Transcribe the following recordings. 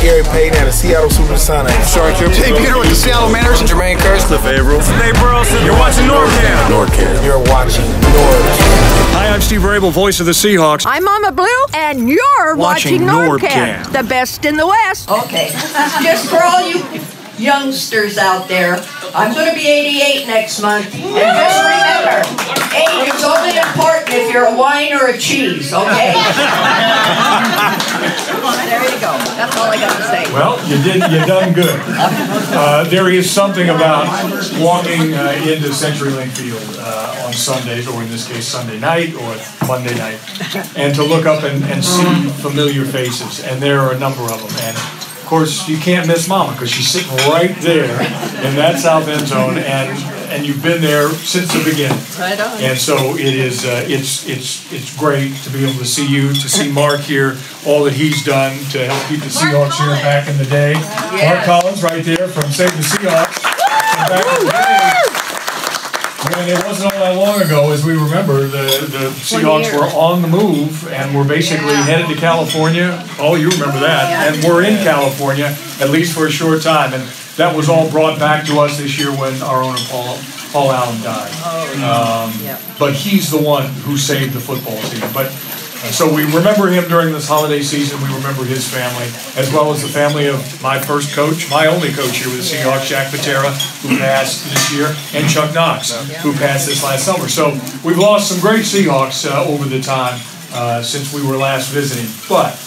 Gary Payton and the Seattle Supersonics. Jay Peter with the Seattle Mariners and Jermaine Kearse. Cliff Averill. Dave Burleson. You're watching NorbCam. NorbCam. You're watching NorbCam. Hi, I'm Steve Raible, voice of the Seahawks. I'm Mama Blue, and you're watching NorbCam, NorbCam. the best in the West. Okay, just for all you youngsters out there, I'm going to be 88 next month, and just remember, age is only important if you're a wine or a cheese, okay? There you go. That's all I got to say. Well, you done good. There is something about walking into CenturyLink Field on Sundays, or in this case Sunday night or Monday night, and to look up and see familiar faces, and there are a number of them. And of course, you can't miss Mama because she's sitting right there in that south end zone, and you've been there since the beginning. Right on. And so it is. It's great to be able to see you, to see Mark here, all that he's done to help keep the Seahawks here back in the day. Yes. Mark Collins, right there from Save the Seahawks. And back in the day, when it wasn't all that long ago, as we remember, the Seahawks were on the move and were basically headed to California. Oh, you remember that. And we're in California, at least for a short time. And that was all brought back to us this year when our owner, Paul Allen, died. But he's the one who saved the football team. But so we remember him during this holiday season. We remember his family, as well as the family of my first coach, my only coach here with the Seahawks, Jack Patera, who passed this year, and Chuck Knox, who passed this last summer. So we've lost some great Seahawks over the time since we were last visiting. But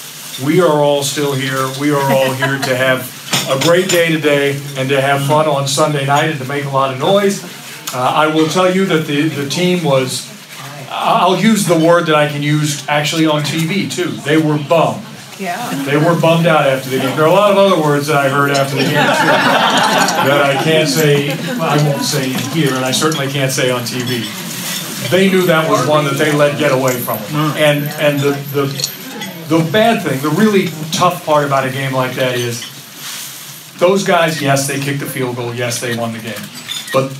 we are all still here. We are all here to have a great day today and to have fun on Sunday night and to make a lot of noise. I will tell you that the team was, I'll use the word that I can use actually on TV too. They were bummed. Yeah. They were bummed out after the game. There are a lot of other words that I heard after the game too that I can't say, I won't say in here, and I certainly can't say on TV. They knew that was one that they let get away from them. And the bad thing, the really tough part about a game like that is those guys, yes, they kicked the field goal, yes, they won the game. But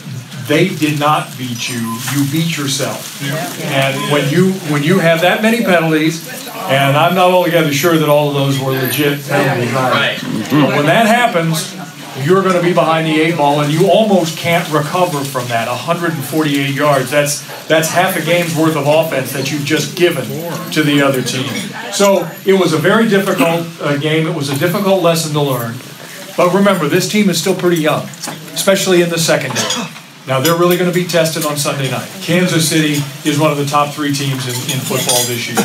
they did not beat you. You beat yourself. And when you have that many penalties, and I'm not altogether sure that all of those were legit penalties, right? But when that happens, you're going to be behind the 8 ball, and you almost can't recover from that. 148 yards. That's half a game's worth of offense that you've just given to the other team. So it was a very difficult game. It was a difficult lesson to learn. But remember, this team is still pretty young, especially in the secondary. Now, they're really going to be tested on Sunday night. Kansas City is one of the top 3 teams in football this year.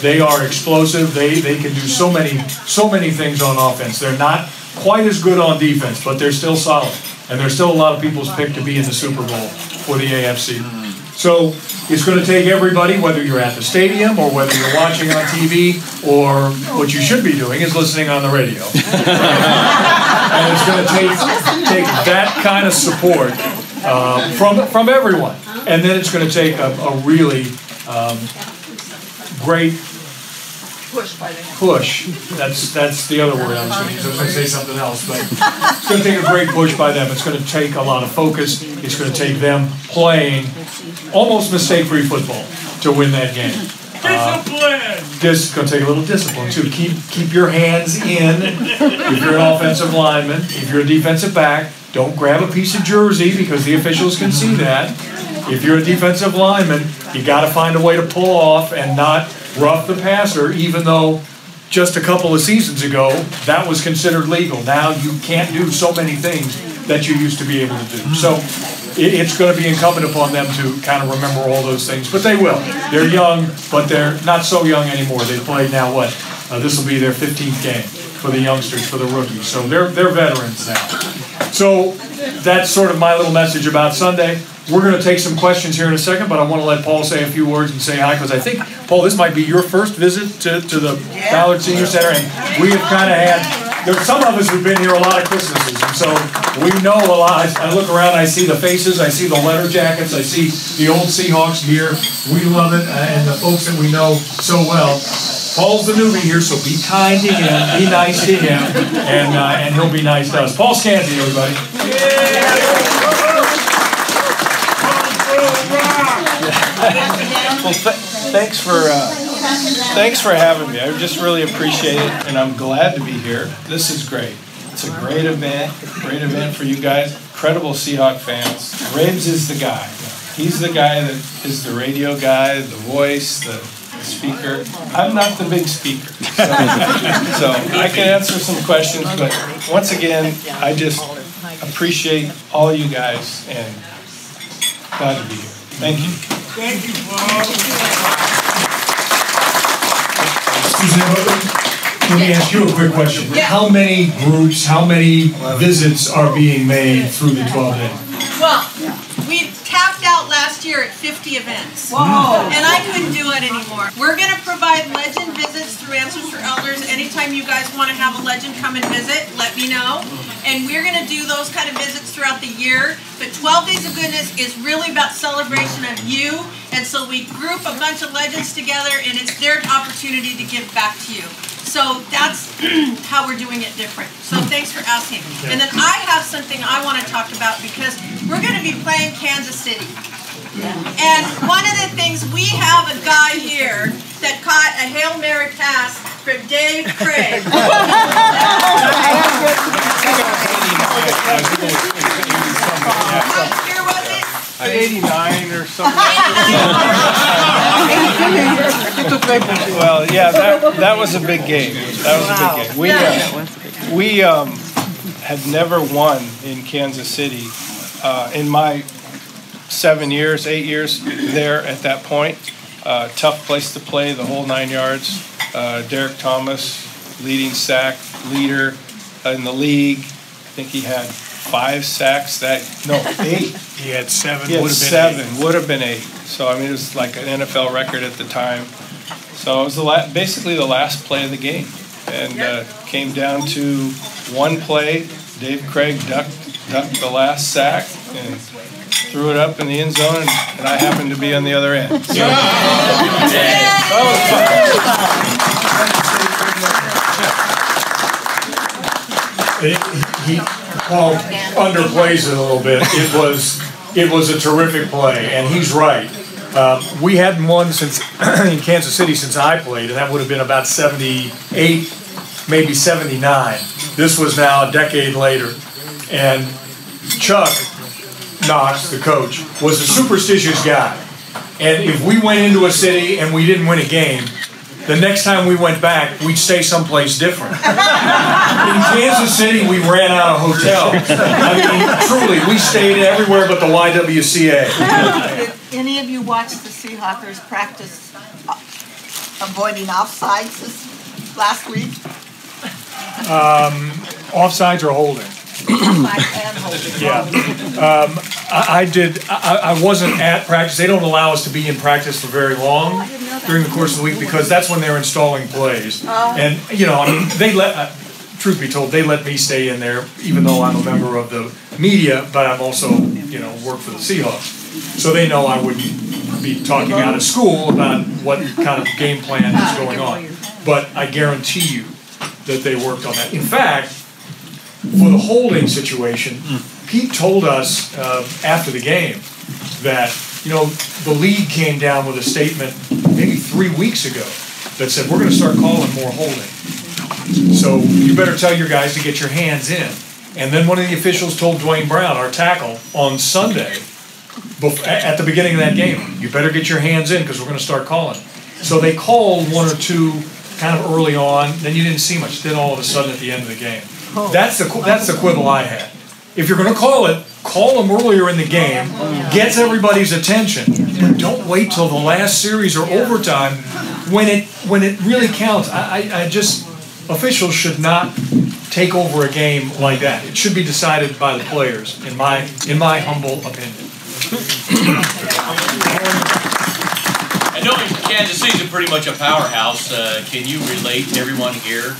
They are explosive. They can do so many things on offense. They're not quite as good on defense, but they're still solid. And they're still a lot of people's pick to be in the Super Bowl for the AFC. So it's going to take everybody, whether you're at the stadium or whether you're watching on TV, or what you should be doing is listening on the radio. And it's going to take that kind of support from everyone. And then it's going to take a really great push. That's the other word I was going to use. I was going to say something else, but it's going to take a great push by them. It's going to take a lot of focus. It's going to take them playing almost mistake-free football to win that game. It's going to take a little discipline too. Keep your hands in. If you're an offensive lineman, if you're a defensive back, don't grab a piece of jersey because the officials can see that. If you're a defensive lineman, you got to find a way to pull off and not rough the passer, even though just a couple of seasons ago that was considered legal. Now you can't do so many things that you used to be able to do. So it's going to be incumbent upon them to kind of remember all those things. But they will. They're young, but they're not so young anymore. They've played now, what? This will be their 15th game for the youngsters, for the rookies. So they're veterans now. So that's sort of my little message about Sunday. We're going to take some questions here in a second, but I want to let Paul say a few words and say hi, because I think, Paul, this might be your first visit to the Ballard Senior Center, and we have kind of had, there's some of us who've been here a lot of Christmases, and so we know a lot. I look around, I see the faces, I see the leather jackets, I see the old Seahawks gear. We love it, and the folks that we know so well. Paul's the newbie here, so be kind to him, be nice to him, and he'll be nice to us. Paul Skansi, everybody. Well, thanks for Thanks for having me. I just really appreciate it, and I'm glad to be here. This is great. It's a great event for you guys. Incredible Seahawk fans. Rabes is the guy. He's the guy that is the radio guy, the voice, the speaker. I'm not the big speaker. So I can answer some questions, but once again, I just appreciate all you guys and glad to be here. Thank you. Thank you, Bob. Suzanne, let me ask you a quick question. Yeah. How many groups, how many visits are being made through the 12 days? Well, we tapped out last year at 50 events. Whoa. And I couldn't do it anymore. We're going to provide legend visits through Answers for Elders. Anytime you guys want to have a legend come and visit, let me know. And we're going to do those kind of visits throughout the year. But 12 Days of Goodness is really about celebration of you. And so we group a bunch of legends together, and it's their opportunity to give back to you. So that's how we're doing it different. So thanks for asking. And then I have something I want to talk about because we're going to be playing Kansas City. And one of the things, we have a guy here that caught a Hail Mary pass from Dave Craig. What year was it? 89 or something. Well, yeah, that was a big game. That was a big game. We had never won in Kansas City in my 8 years there at that point. Tough place to play, the whole 9 yards. Derek Thomas, leading sack leader in the league. I think he had 5 sacks 8. He had 7. He had 7. Would have been 8. So I mean, it was like an NFL record at the time. So it was basically the last play of the game, and came down to one play. Dave Craig ducked the last sack and threw it up in the end zone, and I happened to be on the other end. So, Paul underplays it a little bit. It was a terrific play, and he's right. We hadn't won since in Kansas City since I played, and that would have been about 78, maybe 79. This was now a decade later, and Chuck Knox, the coach, was a superstitious guy. And if we went into a city and we didn't win a game, the next time we went back, we'd stay someplace different. In Kansas City, we ran out of hotels. I mean, truly, we stayed everywhere but the YWCA. Did any of you watch the Seahawkers practice avoiding offsides this last week? Offsides or holding? Yeah. I did. I wasn't at practice. They don't allow us to be in practice for very long during the course of the week because that's when they're installing plays. And you know, I mean, they let. Truth be told, they let me stay in there, even though I'm a member of the media, but I'm also, you know, work for the Seahawks. So they know I wouldn't be talking out of school about what kind of game plan is going on. But I guarantee you that they worked on that. In fact, for the holding situation, Pete told us after the game that, you know, the league came down with a statement maybe 3 weeks ago that said, we're going to start calling more holding. So you better tell your guys to get your hands in. And then one of the officials told Dwayne Brown, our tackle, on Sunday, at the beginning of that game, you better get your hands in because we're going to start calling. So they called 1 or 2 kind of early on, then you didn't see much. Then all of a sudden at the end of the game. That's the quibble I had. If you're going to call it, call them earlier in the game, gets everybody's attention, but don't wait till the last series or overtime when it really counts. I just, officials should not take over a game like that. It should be decided by the players, in my humble opinion. I know Kansas City's pretty much a powerhouse. Can you relate to everyone here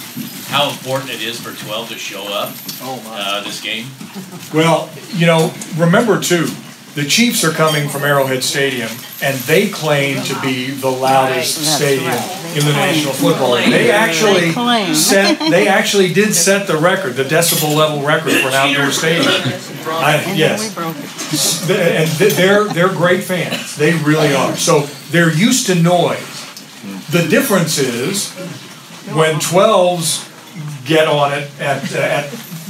how important it is for 12 to show up this game? Well, you know, remember too, the Chiefs are coming from Arrowhead Stadium, and they claim to be the loudest stadium in the National Football League. They actually did set the record, the decibel level record for an outdoor stadium. Yes, and they're great fans. They really are. So they're used to noise. The difference is when 12s get on it at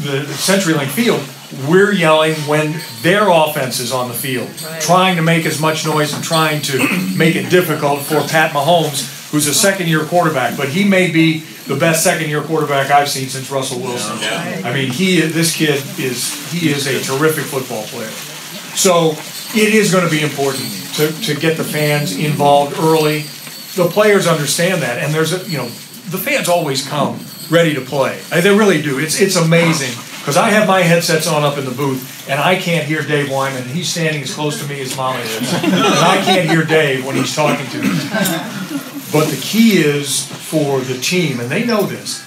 the CenturyLink Field, we're yelling when their offense is on the field, trying to make as much noise and trying to make it difficult for Pat Mahomes, who's a second-year quarterback, but he may be the best second-year quarterback I've seen since Russell Wilson. I mean, this kid is a terrific football player. So it is going to be important to get the fans involved early. The players understand that, and the fans always come ready to play. They really do. It's amazing. Because I have my headsets on up in the booth, and I can't hear Dave Wyman. He's standing as close to me as Mama is. And I can't hear Dave when he's talking to me. But the key is for the team, and they know this,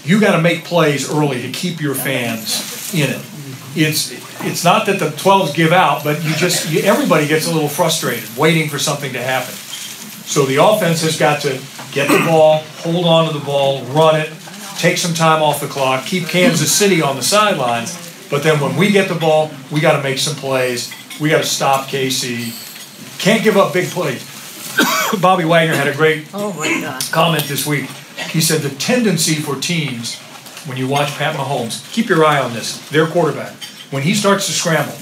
you got to make plays early to keep your fans in it. It's not that the 12s give out, but everybody gets a little frustrated waiting for something to happen. So the offense has got to get the ball, hold on to the ball, run it, take some time off the clock, keep Kansas City on the sidelines, but then when we get the ball, we got to make some plays. We got to stop KC. Can't give up big plays. Bobby Wagner had a great comment this week. He said the tendency for teams, when you watch Pat Mahomes, keep your eye on this, their quarterback. When he starts to scramble,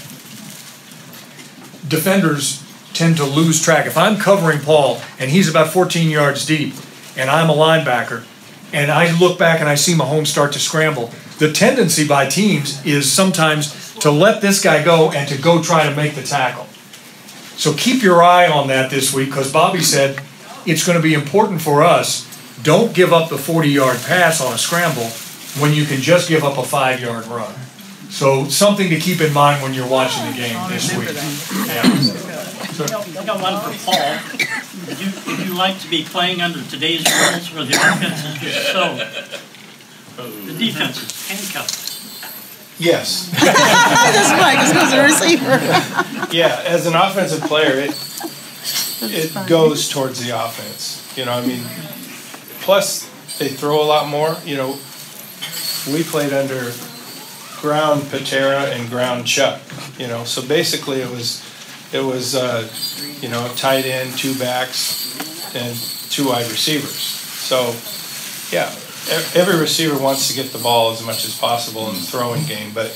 defenders tend to lose track. If I'm covering Paul and he's about 14 yards deep and I'm a linebacker, and I look back and I see Mahomes start to scramble, the tendency by teams is sometimes to let this guy go and to go try to make the tackle. So keep your eye on that this week, because Bobby said it's going to be important for us. Don't give up the 40-yard pass on a scramble when you can just give up a 5-yard run. So something to keep in mind when you're watching the game this week. I got one for Paul. Would you like to be playing under today's rules where the offense is just so the defense is handcuffed? Yes. That's Mike. This goes to the receiver. Yeah, as an offensive player, it goes towards the offense. You know, I mean, plus they throw a lot more. You know, we played under ground Patera and ground Chuck. You know, so basically it was tight end, 2 backs, and 2 wide receivers. So, yeah, every receiver wants to get the ball as much as possible in the throwing game. But,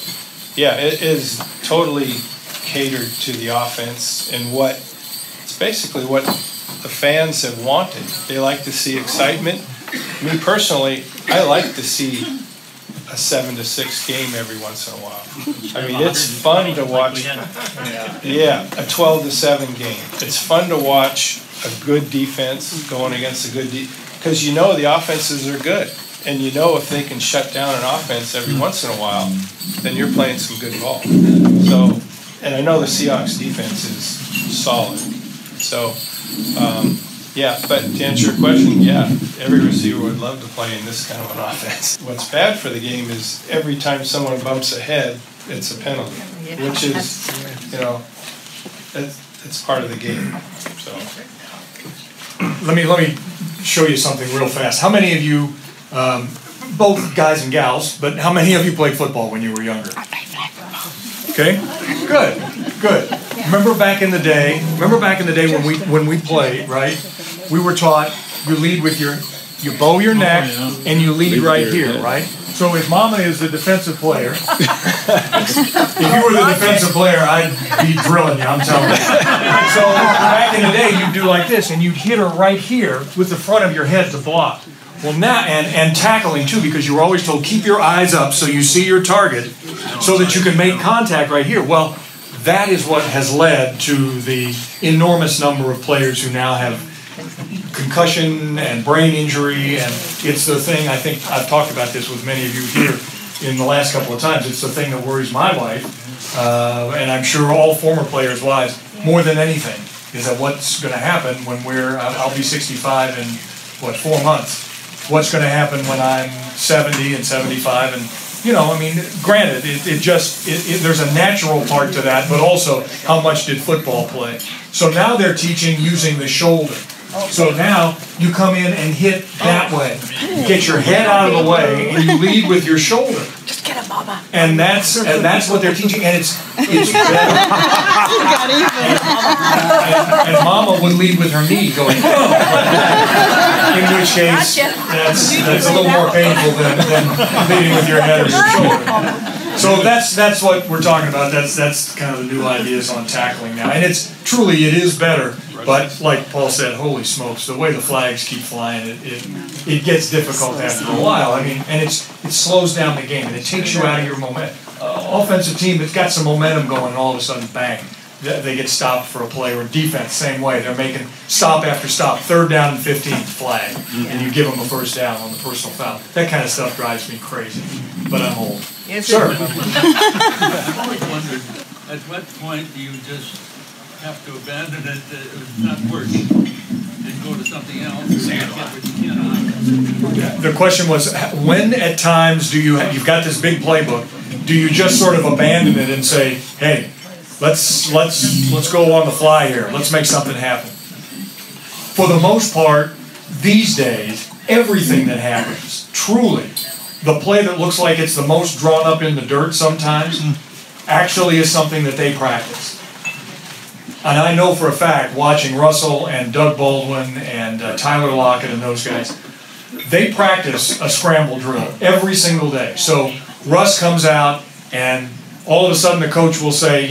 yeah, it is totally catered to the offense and it's basically what the fans have wanted. They like to see excitement. Me personally, I like to see a 7-6 game every once in a while. I mean, it's fun to watch. Yeah, a 12-7 game. It's fun to watch a good defense going against a good because you know the offenses are good, and you know if they can shut down an offense every once in a while, then you're playing some good ball. So, and I know the Seahawks defense is solid. So, yeah, but to answer your question, yeah, every receiver would love to play in this kind of an offense. What's bad for the game is every time someone bumps ahead, it's a penalty, which is, you know, it's part of the game. So, let me show you something real fast. How many of you, both guys and gals, but how many of you played football when you were younger? Okay, good. Remember back in the day when we played, right? We were taught you lead with you bow your neck and you lead right here, right? So if Mama is the defensive player, if you were the defensive player, I'd be drilling you, I'm telling you. So back in the day, you'd do like this, and you'd hit her right here with the front of your head to block. Well, now, and tackling too, because you were always told, keep your eyes up so you see your target so that you can make contact right here. Well, that is what has led to the enormous number of players who now have concussion and brain injury, and it's the thing, I think I've talked about this with many of you here in the last couple of times, it's the thing that worries my wife, and I'm sure all former players' wives, more than anything, is that what's going to happen when I'll be 65 in, 4 months? What's going to happen when I'm 70 and 75? And, you know, I mean, granted, there's a natural part to that, but also how much did football play? So now they're teaching using the shoulder. So now you come in and hit that way. Get your head out of the way and you lead with your shoulder. Just get him, Mama. And that's what they're teaching, and it's better. And Mama would lead with her knee, going, oh. In which case, that's a little more painful than leading with your head or your shoulder. So that's what we're talking about. That's kind of the new ideas on tackling now, and it is better. But like Paul said, holy smokes, the way the flags keep flying, it gets difficult after a while. I mean, and it slows down the game, and it takes you out of your momentum. Offensive team that's got some momentum going, and all of a sudden, bang, they get stopped for a play. Or defense, same way. They're making stop after stop, 3rd down and 15, flag, and you give them a first down on the personal foul. That kind of stuff drives me crazy, but I'm old. Yes, sir. I always wondered, at what point do you just have to abandon it, it's not working, and go to something else, or get what you can? The question was, when at times do you've got this big playbook, do you just sort of abandon it and say, hey, let's go on the fly here, let's make something happen? For the most part, these days, everything that happens, truly, the play that looks like it's the most drawn up in the dirt sometimes, actually is something that they practice. And I know for a fact, watching Russell and Doug Baldwin and Tyler Lockett and those guys, they practice a scramble drill every single day. So Russ comes out and all of a sudden the coach will say,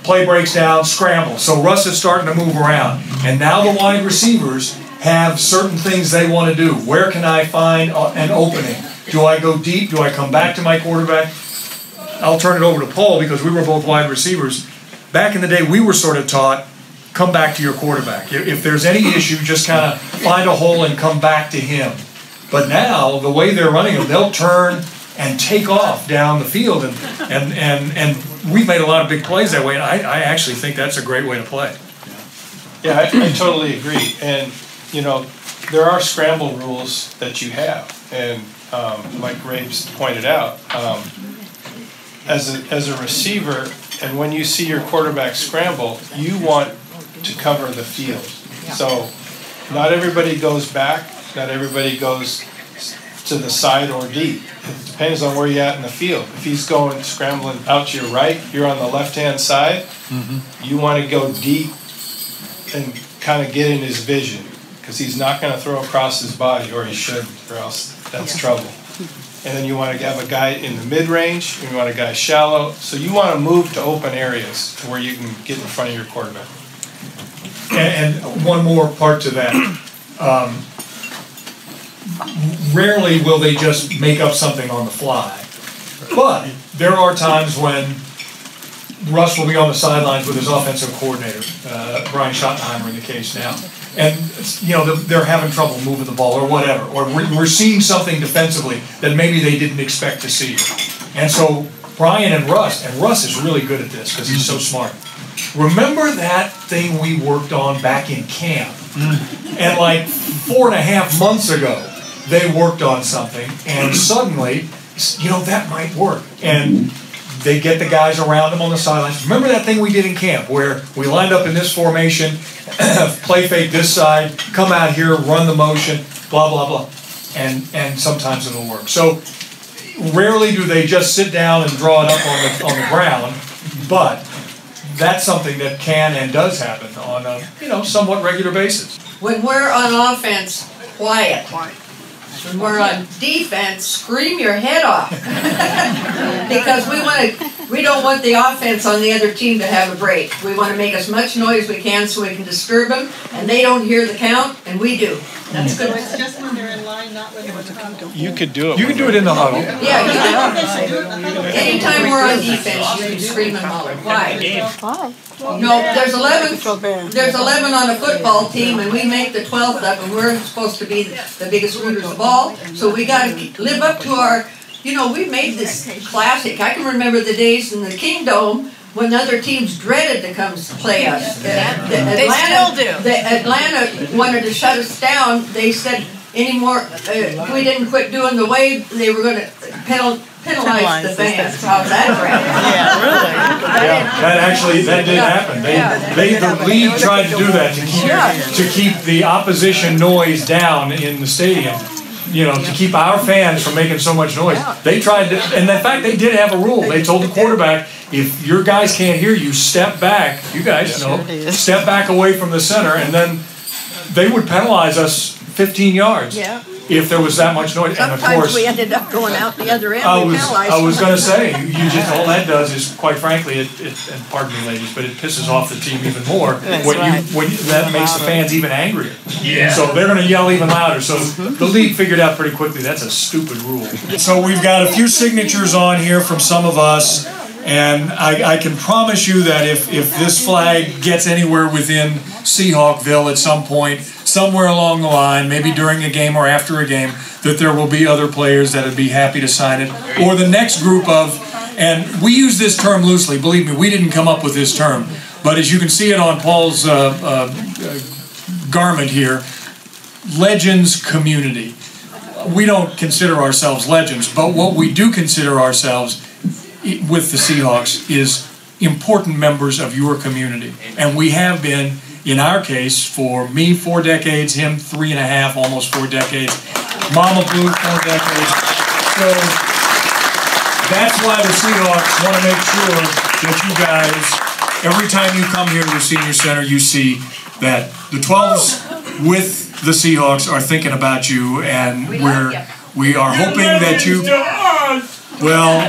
play breaks down, scramble. So Russ is starting to move around. And now the wide receivers have certain things they want to do. Where can I find an opening? Do I go deep? Do I come back to my quarterback? I'll turn it over to Paul because we were both wide receivers. Back in the day, we were sort of taught, come back to your quarterback. If there's any issue, just kind of find a hole and come back to him. But now, the way they're running them, they'll turn and take off down the field. And we've made a lot of big plays that way, and I actually think that's a great way to play. Yeah, I totally agree. And, there are scramble rules that you have. And like Raibes pointed out, as a receiver, and when you see your quarterback scramble, you want to cover the field. So not everybody goes back, not everybody goes to the side or deep. It depends on where you're at in the field. If he's going scrambling out to your right, you're on the left-hand side, you want to go deep and kind of get in his vision, because he's not going to throw across his body, or he shouldn't, or else that's trouble. And then you want to have a guy in the mid-range, and you want a guy shallow. So you want to move to open areas to where you can get in front of your quarterback. And one more part to that. Rarely will they just make up something on the fly. But there are times when Russ will be on the sidelines with his offensive coordinator, Brian Schottenheimer in the case now. And they're having trouble moving the ball or whatever, or we're seeing something defensively that maybe they didn't expect to see. And so Brian and Russ is really good at this because he's so smart. Remember that thing we worked on back in camp? And like 4.5 months ago, they worked on something, and suddenly, that might work. And they get the guys around them on the sidelines. Remember that thing we did in camp where we lined up in this formation, play fake this side, come out here, run the motion, blah, blah, blah. And sometimes it'll work. So rarely do they just sit down and draw it up on the ground, but that's something that can and does happen on a somewhat regular basis. When we're on offense, quiet. When we're on defense, scream your head off. Because we don't want the offense on the other team to have a break. We want to make as much noise as we can so we can disturb them, and they don't hear the count, and we do. That's good. It's just when they're in line, not when they're in the huddle. You could do it. You can do it in the huddle. Yeah, anytime we're on defense, you can scream and holler. Why? No, there's 11 on a football team, and we make the 12th up, and we're supposed to be the biggest rooters of all. So we got to live up to our. We made this classic. I can remember the days in the Kingdom when other teams dreaded to come play us. They still do. Atlanta wanted to shut us down. They said, anymore, if we didn't quit doing the wave, they were going to penalize the fans. How's that, Brad? Yeah, really. That did happen. The league tried to do that to keep the opposition noise down in the stadium. You know, to keep our fans from making so much noise. They tried to, and in fact, they did have a rule. They told the quarterback, if your guys can't hear you, step back. You guys know, step back away from the center, and then they would penalize us 15 yards. Yeah. If there was that much noise. And of Sometimes course, we ended up going out the other end. I was going to say, all that does is, quite frankly, and pardon me, ladies, but it pisses off the team even more. That makes the fans even angrier. Yeah. So they're going to yell even louder. So the league figured out pretty quickly that's a stupid rule. So we've got a few signatures on here from some of us, and I can promise you that if this flag gets anywhere within Seahawkville at some point, somewhere along the line, maybe during a game or after a game, that there will be other players that would be happy to sign it. Or the next group of, and we use this term loosely, believe me, we didn't come up with this term, but as you can see it on Paul's garment here, Legends Community. We don't consider ourselves legends, but what we do consider ourselves with the Seahawks is important members of your community. And we have been, in our case, for me 4 decades, him 3.5, almost 4 decades, Mama Blue 4 decades. So that's why the Seahawks want to make sure that you guys, every time you come here to the Senior Center, you see that the 12s with the Seahawks are thinking about you, and we are hoping that you... Well,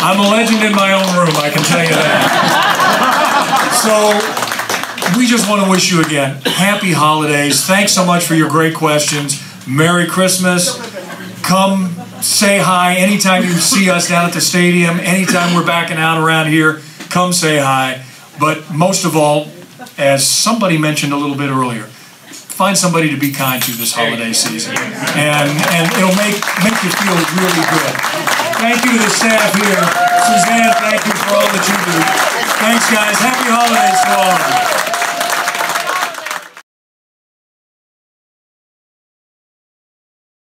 I'm a legend in my own room, I can tell you that. So, we just want to wish you again happy holidays. Thanks so much for your great questions. Merry Christmas. Come say hi anytime you see us down at the stadium. Anytime we're backing out around here, come say hi. But most of all, as somebody mentioned a little bit earlier, find somebody to be kind to this holiday season. And it'll make you feel really good. Thank you to the staff here. Suzanne, thank you for all that you do. Thanks, guys. Happy holidays to all of you.